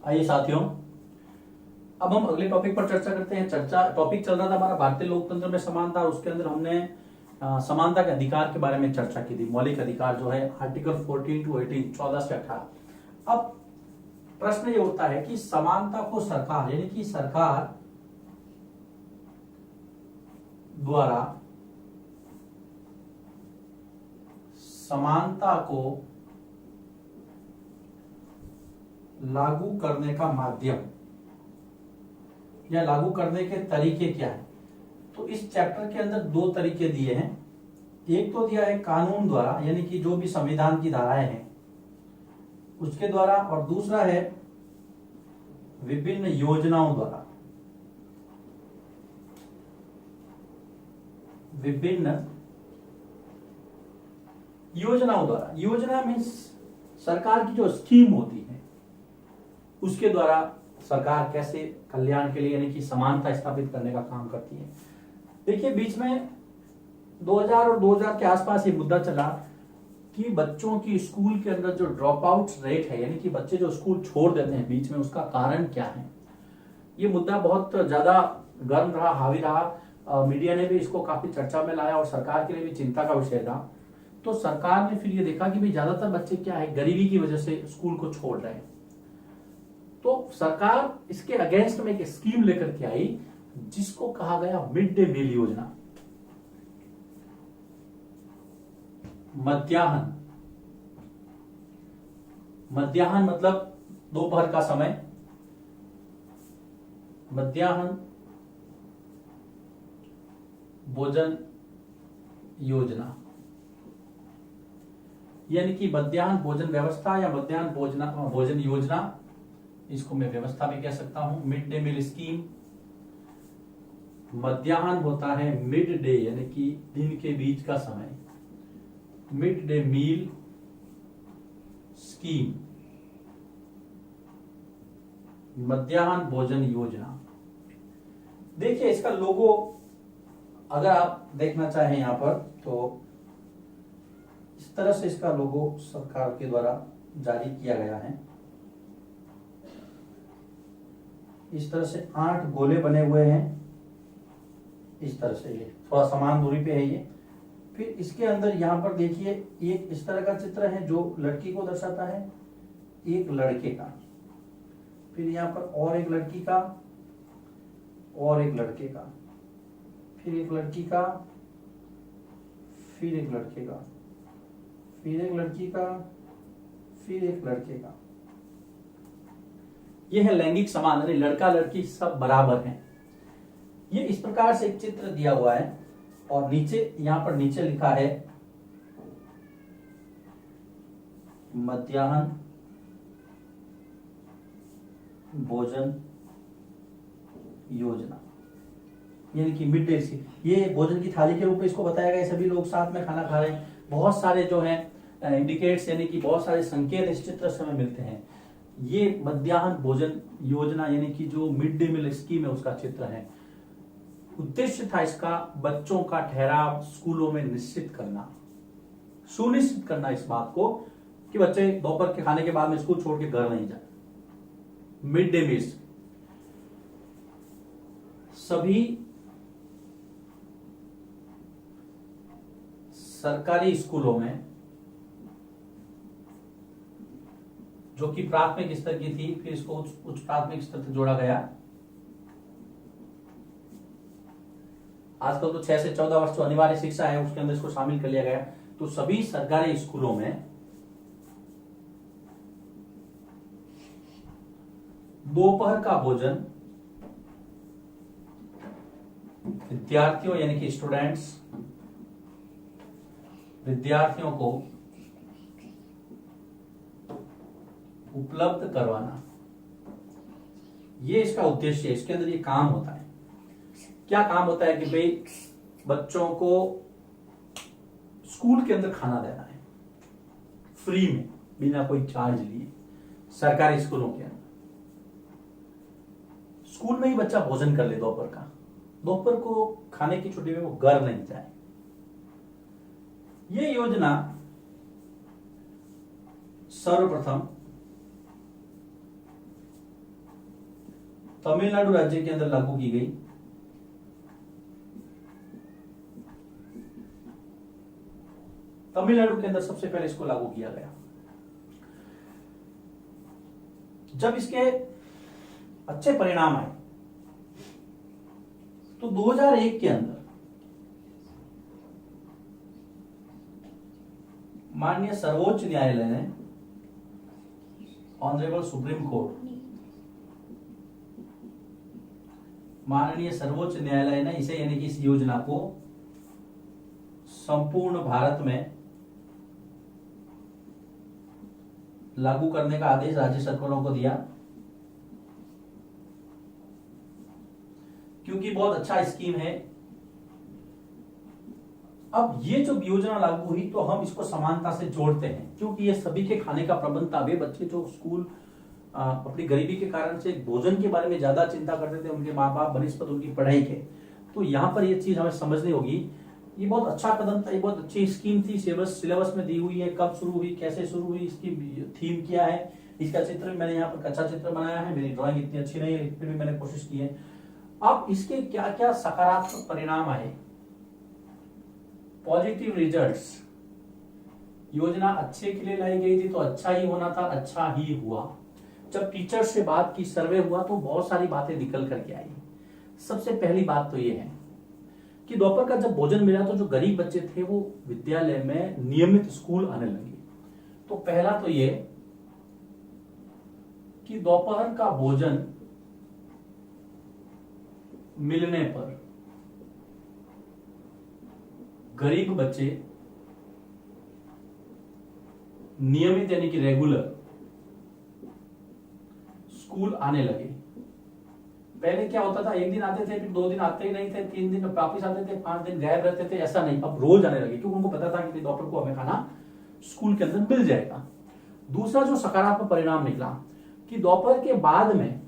आइए साथियों, अब हम अगले टॉपिक पर चर्चा करते हैं। टॉपिक चल रहा था हमारा भारतीय लोकतंत्र में समानता, और उसके अंदर हमने समानता के अधिकार के बारे में चर्चा की थी। मौलिक अधिकार जो है आर्टिकल 14 टू 18, 14 से 18। अब प्रश्न ये उठता है कि समानता को सरकार यानी कि सरकार द्वारा समानता को लागू करने का माध्यम या लागू करने के तरीके क्या है। तो इस चैप्टर के अंदर दो तरीके दिए हैं। एक तो दिया है कानून द्वारा, यानी कि जो भी संविधान की धाराएं हैं उसके द्वारा, और दूसरा है विभिन्न योजनाओं द्वारा। विभिन्न योजनाओं द्वारा, योजना मीन्स सरकार की जो स्कीम होती है उसके द्वारा सरकार कैसे कल्याण के लिए यानी कि समानता स्थापित करने का काम करती है। देखिए, बीच में 2000 और 2000 के आसपास ये मुद्दा चला कि बच्चों की स्कूल के अंदर जो ड्रॉप आउट रेट है, यानी कि बच्चे जो स्कूल छोड़ देते हैं बीच में, उसका कारण क्या है। ये मुद्दा बहुत ज्यादा गर्म रहा, हावी रहा। मीडिया ने भी इसको काफी चर्चा में लाया और सरकार के लिए भी चिंता का विषय था। तो सरकार ने फिर ये देखा कि भाई ज्यादातर बच्चे क्या है, गरीबी की वजह से स्कूल को छोड़ रहे हैं। तो सरकार इसके अगेंस्ट में एक स्कीम लेकर के आई जिसको कहा गया मिड डे मील योजना। मध्याह्न, मध्याह्न मतलब दोपहर का समय। मध्याह्न भोजन योजना, यानी कि मध्याह्न भोजन व्यवस्था या मध्याह्न भोजन योजना, इसको मैं व्यवस्था भी कह सकता हूं। Mid day meal scheme. मध्याह्न होता है मिड डे यानी कि दिन के बीच का समय। मिड डे मील स्कीम, मध्याह्न भोजन योजना। देखिए, इसका लोगो अगर आप देखना चाहें यहां पर, तो इस तरह से इसका लोगो सरकार के द्वारा जारी किया गया है। इस तरह से 8 गोले बने हुए हैं। इस तरह से ये थोड़ा समान दूरी पे है ये। फिर इसके अंदर यहां पर देखिए एक इस तरह का चित्र है जो लड़की को दर्शाता है, एक लड़के का, फिर यहां पर और एक लड़की का, और एक लड़के का, फिर एक लड़की का, फिर एक लड़के का, फिर एक लड़की का, फिर एक लड़के का। यह है लैंगिक समान, यानी लड़का लड़की सब बराबर हैं। ये इस प्रकार से एक चित्र दिया हुआ है और नीचे यहां पर नीचे लिखा है मध्याह्न भोजन योजना, यानी कि मिड डे मील। ये भोजन की थाली के रूप में इसको बताया गया, सभी लोग साथ में खाना खा रहे हैं। बहुत सारे जो हैं इंडिकेट्स यानी कि बहुत सारे संकेत इस चित्र से हमें मिलते हैं। ये मध्याह्न भोजन योजना यानी कि जो मिड डे मील स्कीम है उसका चित्र है। उद्देश्य था इसका बच्चों का ठहराव स्कूलों में निश्चित करना, सुनिश्चित करना इस बात को कि बच्चे दोपहर के खाने के बाद में स्कूल छोड़ के घर नहीं जाए। मिड डे मील सभी सरकारी स्कूलों में, जो कि प्राथमिक स्तर की थी, फिर इसको उच्च प्राथमिक स्तर से जोड़ा गया। आजकल तो 6 से 14 वर्ष जो अनिवार्य शिक्षा है उसके अंदर इसको शामिल कर लिया गया। तो सभी सरकारी स्कूलों में दोपहर का भोजन विद्यार्थियों यानी कि स्टूडेंट्स, विद्यार्थियों को उपलब्ध करवाना, ये इसका उद्देश्य है। इसके अंदर ये काम होता है। क्या काम होता है कि भाई बच्चों को स्कूल के अंदर खाना देना है फ्री में, बिना कोई चार्ज लिए, सरकारी स्कूलों के अंदर। स्कूल में ही बच्चा भोजन कर ले दोपहर का, दोपहर को खाने की छुट्टी में वो घर नहीं जाए। ये योजना सर्वप्रथम तमिलनाडु राज्य के अंदर लागू की गई। तमिलनाडु के अंदर सबसे पहले इसको लागू किया गया। जब इसके अच्छे परिणाम आए तो 2001 के अंदर माननीय सर्वोच्च न्यायालय ने, ऑनरेबल सुप्रीम कोर्ट, माननीय सर्वोच्च न्यायालय ने इसे यानी कि इस योजना को संपूर्ण भारत में लागू करने का आदेश राज्य सरकारों को दिया, क्योंकि बहुत अच्छा स्कीम है। अब ये जो योजना लागू हुई तो हम इसको समानता से जोड़ते हैं, क्योंकि ये सभी के खाने का प्रबंध था। वे बच्चे जो स्कूल अपनी गरीबी के कारण से भोजन के बारे में ज्यादा चिंता करते थे, उनके माँ बाप बनिस्पत उनकी पढ़ाई के, तो यहाँ पर ये चीज हमें समझनी होगी। ये बहुत अच्छा कदम था, ये बहुत अच्छी स्कीम थी, सिलेबस में दी हुई है, कब शुरू हुई, कैसे शुरू हुई, इसकी थीम क्या है, इसका चित्र भी मैंने यहाँ पर कच्चा चित्र बनाया है। मेरी ड्राइंग इतनी अच्छी नहीं है, फिर भी मैंने कोशिश की है। अब इसके क्या क्या सकारात्मक परिणाम आए, पॉजिटिव रिजल्ट्स। योजना अच्छे के लिए लाई गई थी तो अच्छा ही होना था, अच्छा ही हुआ। जब टीचर से बात की, सर्वे हुआ, तो बहुत सारी बातें निकल करके आई। सबसे पहली बात तो ये है कि दोपहर का जब भोजन मिला तो जो गरीब बच्चे थे वो विद्यालय में नियमित स्कूल आने लगे। तो पहला तो ये कि दोपहर का भोजन मिलने पर गरीब बच्चे नियमित यानी कि रेगुलर स्कूल आने लगे। पहले क्या होता था, एक दिन आते थे, फिर 2 दिन आते ही नहीं थे, 3 दिन वापिस आते थे, 5 दिन गायब रहते थे, ऐसा नहीं। अब रोज आने लगे, क्योंकि उनको पता था कि दोपहर को हमें खाना स्कूल के अंदर मिल जाएगा। दूसरा जो सकारात्मक परिणाम निकला कि दोपहर के बाद में,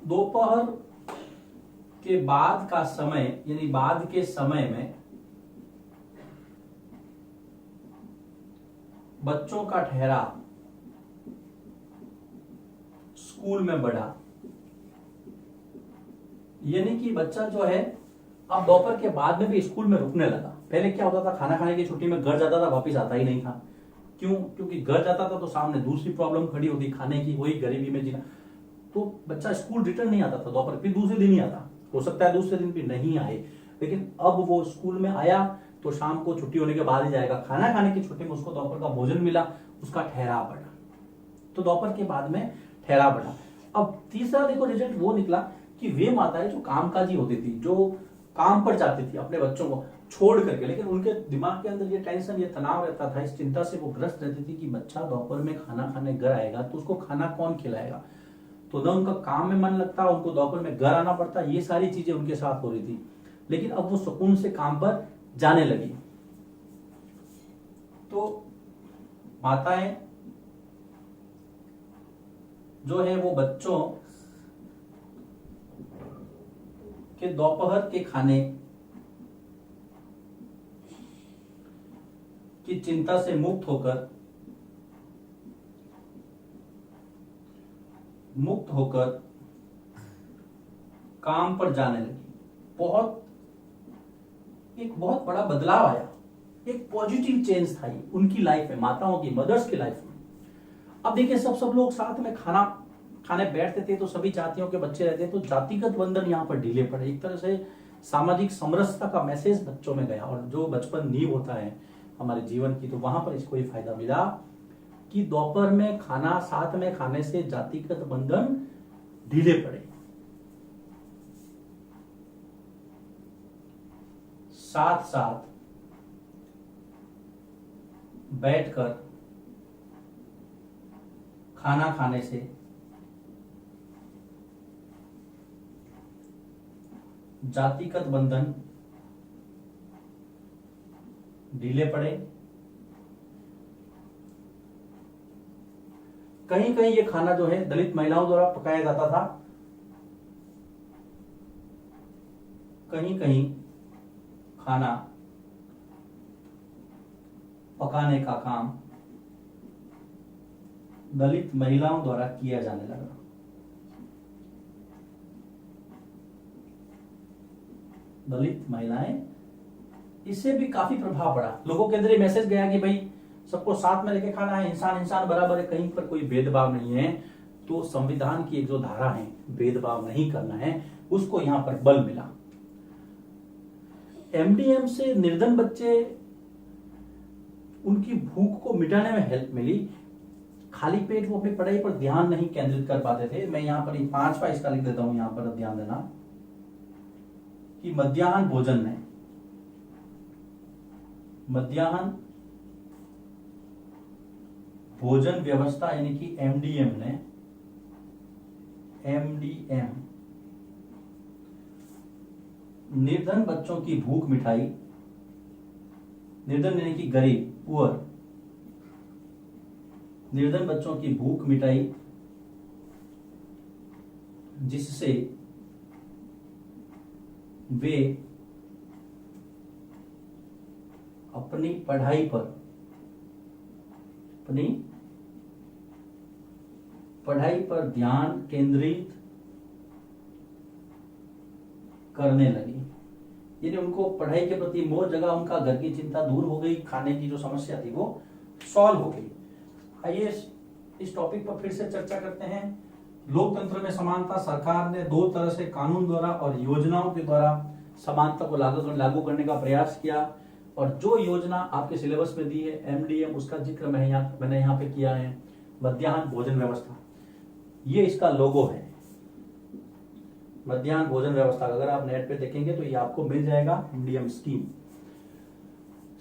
दोपहर के बाद का समय यानी बाद के समय में बच्चों का ठहराव स्कूल में बढ़ा। यानी कि बच्चा जो है अब दोपहर के बाद में भी स्कूल में रुकने लगा। पहले क्या होता था, खाना खाने की छुट्टी में घर जाता था, वापस आता ही नहीं था। क्यों? क्योंकि घर जाता था तो सामने दूसरी प्रॉब्लम खड़ी होती, खाने की, वही गरीबी में जीना। तो बच्चा स्कूल रिटर्न नहीं आता था दोपहर, फिर दूसरे दिन ही आता। हो सकता है दूसरे दिन भी नहीं आए, लेकिन अब वो स्कूल में आया तो शाम को छुट्टी होने के बाद ही जाएगा। खाना खाने की छुट्टी में उसको दोपहर का भोजन मिला, उसका ठहराव बढ़ा। तो दोपहर के बाद में ठहराव बढ़ा। अब तीसरा देखो रिजल्ट वो निकला कि वे माताएं जो कामकाजी होती थी, जो काम पर जाती थी अपने बच्चों को छोड़ करके, लेकिन उनके दिमाग के अंदर ये टेंशन, ये तनाव रहता था, इस चिंता से वो ग्रस्त रहती थी कि बच्चा दोपहर में खाना खाने घर आएगा तो उसको खाना कौन खिलाएगा। तो न उनका काम में मन लगता, उनको दोपहर में घर आना पड़ता, ये सारी चीजें उनके साथ हो रही थी। लेकिन अब वो सुकून से काम पर जाने लगी। तो माताएं जो है वो बच्चों के दोपहर के खाने की चिंता से मुक्त होकर काम पर जाने लगी। एक बहुत बड़ा बदलाव आया, एक पॉजिटिव चेंज था ये उनकी लाइफ में, माताओं की, मदर्स की लाइफ में। अब देखिए सब लोग साथ में खाना खाने बैठते थे तो सभी जातियों के बच्चे रहते, तो जातिगत बंधन यहाँ पर ढीले पड़े। एक तरह से सामाजिक समरसता का मैसेज बच्चों में गया, और जो बचपन नींव होता है हमारे जीवन की, तो वहां पर इसको ये फायदा मिला कि दोपहर में खाना साथ में खाने से जातिगत बंधन ढीले पड़े। साथ साथ बैठकर खाना खाने से जातिगत बंधन ढीले पड़े। कहीं कहीं ये खाना जो है दलित महिलाओं द्वारा पकाया जाता था, कहीं कहीं खाना पकाने का काम दलित महिलाओं द्वारा किया जाने लगा। दलित महिलाएं, इससे भी काफी प्रभाव पड़ा। लोगों के अंदर ये मैसेज गया कि भाई सबको साथ में लेके खाना है, इंसान इंसान बराबर है, कहीं पर कोई भेदभाव नहीं है। तो संविधान की एक जो धारा है, भेदभाव नहीं करना है, उसको यहां पर बल मिला। एमडीएम से निर्धन बच्चे, उनकी भूख को मिटाने में हेल्प मिली। खाली पेट वो अपनी पढ़ाई पर ध्यान नहीं केंद्रित कर पाते थे। मैं यहां पर 5वां इसका लिख देता हूं, यहां पर ध्यान देना कि मध्याह्न भोजन में, मध्याह्न भोजन व्यवस्था यानी कि एमडीएम ने, एमडीएम निर्धन बच्चों की भूख मिठाई, निर्धन यानी कि गरीब, पुअर, निर्धन बच्चों की भूख मिटाई, जिससे वे अपनी पढ़ाई पर ध्यान केंद्रित करने लगी। यानी उनको पढ़ाई के प्रति मोह जगह, उनका घर की चिंता दूर हो गई, खाने की जो समस्या थी वो सॉल्व हो गई। आइए इस टॉपिक पर फिर से चर्चा करते हैं। लोकतंत्र में समानता, सरकार ने 2 तरह से कानून द्वारा और योजनाओं के द्वारा समानता को लागू करने का प्रयास किया। और जो योजना आपके सिलेबस में दी है एमडीएम, उसका जिक्र मैंने यहाँ पे किया है, मध्याह्न भोजन व्यवस्था। ये इसका लोगो है, मध्याह्न भोजन व्यवस्था। अगर आप नेट पे देखेंगे तो ये आपको मिल जाएगा, एमडीएम स्कीम।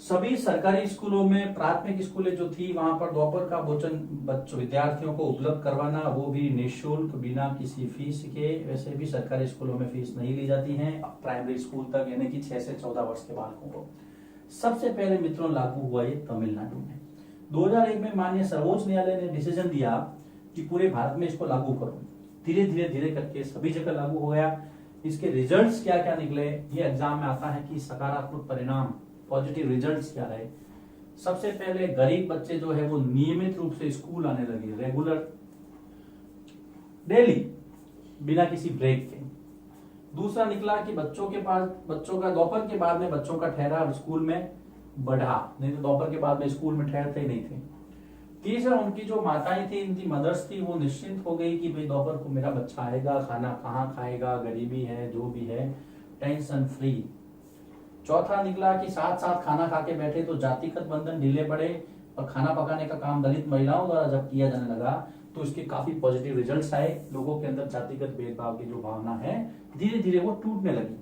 सभी सरकारी स्कूलों में, प्राथमिक स्कूलें जो थी वहां पर दोपहर का भोजन विद्यार्थियों को उपलब्ध करवाना, वो भी निःशुल्क, बिना किसी फीस के। वैसे भी सरकारी स्कूलों में फीस नहीं ली जाती है प्राइमरी स्कूल तक, यानी कि 6 से 14 वर्ष के बालकों को। सबसे पहले मित्रों लागू हुआ ये तमिलनाडु में। 2001 में माननीय सर्वोच्च न्यायालय ने डिसीजन दिया कि पूरे भारत में इसको लागू करो। धीरे करके सभी जगह लागू हो गया। इसके रिजल्ट्स क्या क्या निकले, ये एग्जाम में आता है कि सकारात्मक परिणाम, पॉजिटिव रिजल्ट्स क्या रहे। सबसे पहले गरीब बच्चे जो है वो नियमित रूप से स्कूल आने लगे, रेगुलर, डेली, बिना किसी ब्रेक के। दूसरा निकला कि बच्चों का दोपहर के बाद में बच्चों का ठहराव स्कूल में बढ़ा, नहीं तो दोपहर के बाद में स्कूल में ठहरते ही नहीं थे। तीसरा, उनकी जो माताएं थी, इनकी मदर्स थी, वो निश्चिंत हो गई कि भाई दोपहर को मेरा बच्चा आएगा, खाना कहाँ खाएगा, गरीबी है जो भी है, टेंशन फ्री। चौथा निकला कि साथ साथ खाना खा के बैठे तो जातिगत बंधन ढीले पड़े, और खाना पकाने का काम दलित महिलाओं द्वारा जब किया जाने लगा तो इसके काफी पॉजिटिव रिजल्ट्स आए। लोगों के अंदर जातिगत भेदभाव की जो भावना है धीरे धीरे वो टूटने लगी।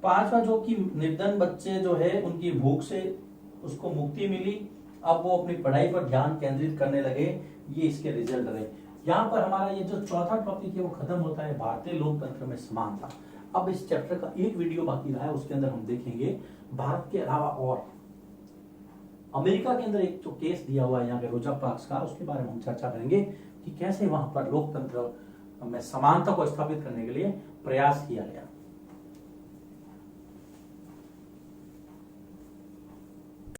पांचवा, जो कि निर्धन बच्चे जो है उनकी भूख से उसको मुक्ति मिली, अब वो अपनी पढ़ाई पर ध्यान केंद्रित करने लगे, ये इसके रिजल्ट रहे। यहाँ पर हमारा ये जो चौथा टॉपिक है वो खत्म होता है, भारतीय लोकतंत्र में समानता। अब इस चैप्टर का एक वीडियो बाकी रहा है, उसके अंदर हम देखेंगे भारत के अलावा और अमेरिका के अंदर एक जो केस दिया हुआ है यहाँ पे रोजा पार्क्स का, उसके बारे में हम चर्चा करेंगे कि कैसे वहां पर लोकतंत्र में समानता को स्थापित करने के लिए प्रयास किया गया।